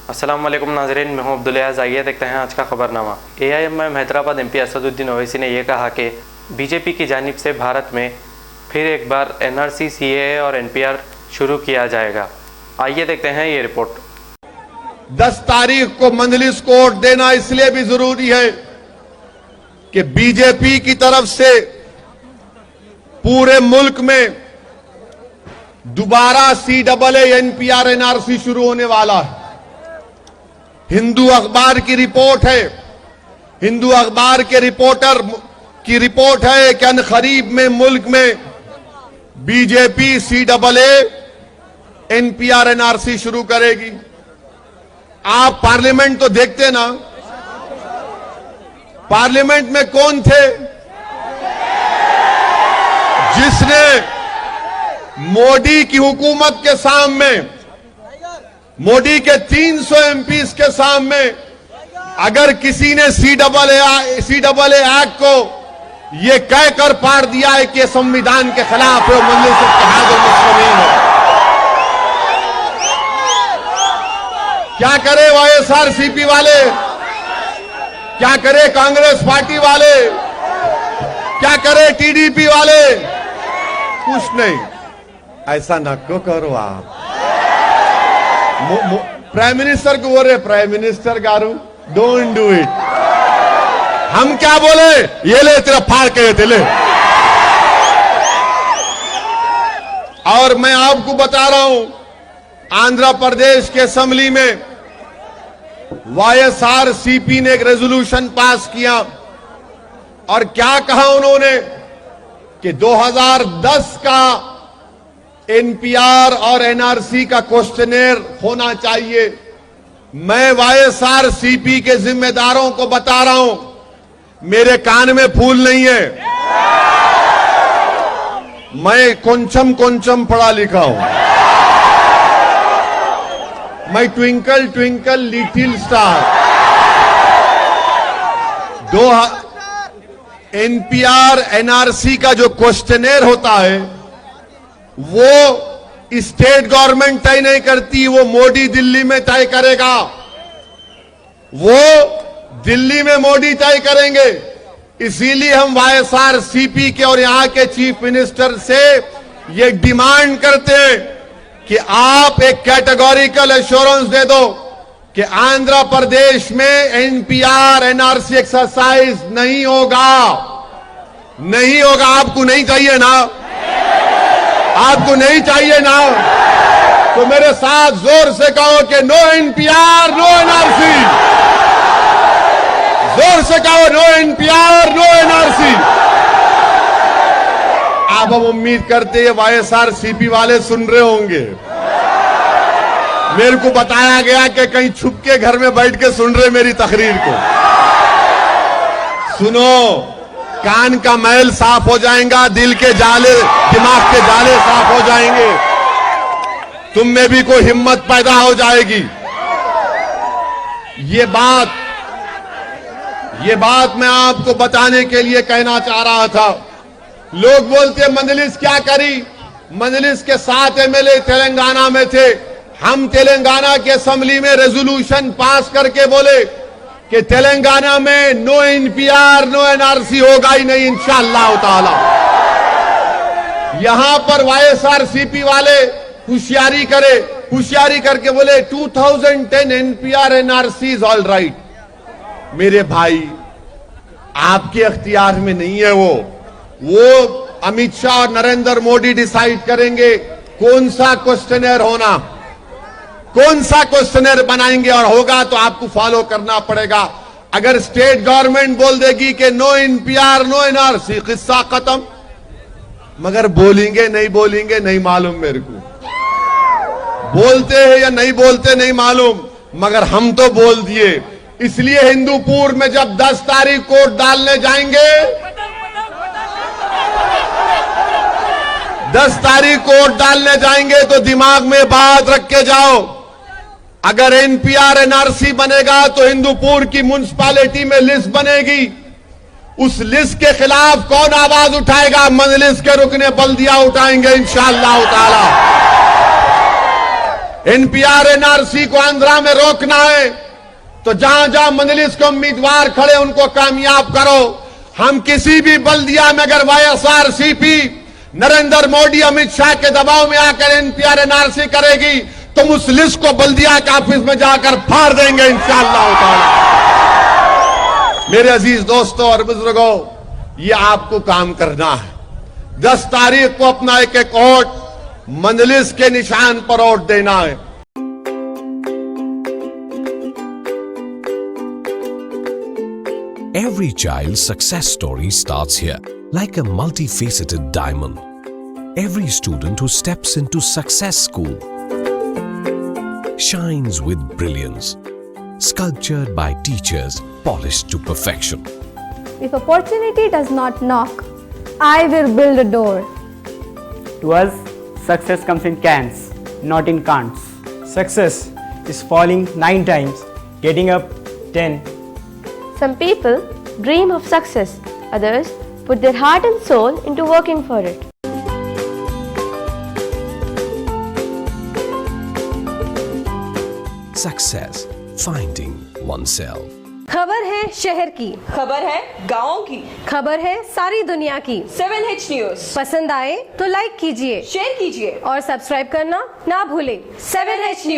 अस्सलाम वालेकुम नाज़रीन, मैं हूं अब्दुल अयाज़। आइए देखते हैं आज का खबरनामा। AIMM हैदराबाद MP असदुद्दीन ओवैसी ने यह कहा कि बीजेपी की जानिब से भारत में फिर एक बार NRC, CAA और NPR शुरू किया जाएगा। आइए देखते हैं ये रिपोर्ट। 10 तारीख को मंजलिस को वोट देना इसलिए भी जरूरी है कि बीजेपी की तरफ से पूरे मुल्क में दोबारा CAA, NPR, NRC शुरू होने वाला है। हिंदू अखबार की रिपोर्ट है, हिंदू अखबार के रिपोर्टर की रिपोर्ट है कि अनकरीब में मुल्क में बीजेपी CAA, NPR, NRC शुरू करेगी। आप पार्लियामेंट तो देखते ना, पार्लियामेंट में कौन थे जिसने मोदी की हुकूमत के सामने, मोदी के 300 MPs के सामने अगर किसी ने CAA एक्ट को ये कहकर पार दिया है कि संविधान के खिलाफ है, मजलिस इत्तेहादुल मुस्लिमीन है। क्या करे YSRCP वाले, क्या करे कांग्रेस पार्टी वाले, क्या करे TDP वाले? कुछ नहीं। ऐसा न क्यों करो आप। प्राइम मिनिस्टर को बोल रहे, prime minister garu don't do it. हम क्या बोले? ये ले तेरा फाड़ के देते ले। और मैं आपको बता रहा हूं, आंध्र प्रदेश के असेंबली में YSRCP ने एक रेजोल्यूशन पास किया और क्या कहा उन्होंने कि 2010 का NPR और NRC का क्वेश्चनेयर होना चाहिए। मैं YSRCP के जिम्मेदारों को बता रहा हूं, मेरे कान में फूल नहीं है, मैं कोंचम पढ़ा लिखा हूं। मैं twinkle twinkle little star. NPR NRC का जो क्वेश्चनेयर होता है वो स्टेट गवर्नमेंट तय नहीं करती, वो मोदी दिल्ली में तय करेगा, वो दिल्ली में मोदी तय करेंगे। इसीलिए हम YSRCP के और यहां के चीफ मिनिस्टर से ये डिमांड करते हैं कि आप एक कैटेगोरिकल एश्योरेंस दे दो कि आंध्र प्रदेश में NPR NRC एक्सरसाइज नहीं होगा। नहीं होगा। आपको नहीं चाहिए ना? आपको नहीं चाहिए ना? तो मेरे साथ जोर से कहो कि नो NPR, नो NRC। जोर से कहो नो NPR, नो NRC। आप हम उम्मीद करते हैं YSRCP वाले सुन रहे होंगे। मेरे को बताया गया कि कहीं छुप के घर में बैठ के सुन रहे मेरी तकरीर को। सुनो, कान का मैल साफ हो जाएगा, दिल के जाले, दिमाग के जाले साफ हो जाएंगे, तुम में भी कोई हिम्मत पैदा हो जाएगी। ये बात मैं आपको बताने के लिए कहना चाह रहा था। लोग बोलते मजलिस क्या करी? मजलिस के 7 MLA तेलंगाना में थे। हम तेलंगाना के असेंबली में रेजोल्यूशन पास करके बोले कि तेलंगाना में नो NPR, नो NRC होगा ही नहीं इंशाअल्लाह ताला। यहां पर YSRCP वाले होशियारी करके बोले 2010 NPR NRC is all right. मेरे भाई, आपके अख्तियार में नहीं है वो अमित शाह और नरेंद्र मोदी डिसाइड करेंगे कौन सा क्वेश्चनेयर होना, कौन सा क्वेश्चनेयर बनाएंगे, और होगा तो आपको फॉलो करना पड़ेगा। अगर स्टेट गवर्नमेंट बोल देगी कि नो NPR, नो NRC, किस्सा खत्म। मगर बोलेंगे नहीं मालूम मेरे को। बोलते हैं या नहीं बोलते नहीं मालूम, मगर हम तो बोल दिए। इसलिए हिंदूपुर में जब 10 तारीख को डालने जाएंगे, 10 तारीख को वोट डालने जाएंगे तो दिमाग में बात रख के जाओ, अगर NPR NRC बनेगा तो हिंदूपुर की म्युनिसिपैलिटी में लिस्ट बनेगी। उस लिस्ट के खिलाफ कौन आवाज उठाएगा? मजलिस के रुकने बल्दिया उठाएंगे इंशाअल्लाह ताला। एनपीआर एनआरसी को आंध्रा में रोकना है तो जहां जहां मंजलिस के उम्मीदवार खड़े उनको कामयाब करो। हम किसी भी बल्दिया में अगर वाईएसआरसीपी नरेंद्र मोदी अमित शाह के दबाव में आकर एनपीआर एनआरसी करेगी तो उस लिस्ट को बल्दिया के ऑफिस में जाकर फाड़ देंगे इंशाअल्लाह ताला। मेरे अजीज दोस्तों और बुजुर्गों, ये आपको काम करना है। 10 तारीख को अपना एक एक वोट मंजलिस के निशान पर वोट देना है। Every child's success story starts here, like a multifaceted diamond. Every student who steps into Success School shines with brilliance, sculptured by teachers polished to perfection. If opportunity does not knock, I will build a door. To us, success comes in cans, not in can'ts. Success is falling 9 times, getting up 10. Some people dream of success, others put their heart and soul into working for it. Success, finding oneself. खबर है शहर की, खबर है गाँव की, खबर है सारी दुनिया की। 7H न्यूज पसंद आए तो लाइक कीजिए, शेयर कीजिए और सब्सक्राइब करना ना भूलें। 7H news.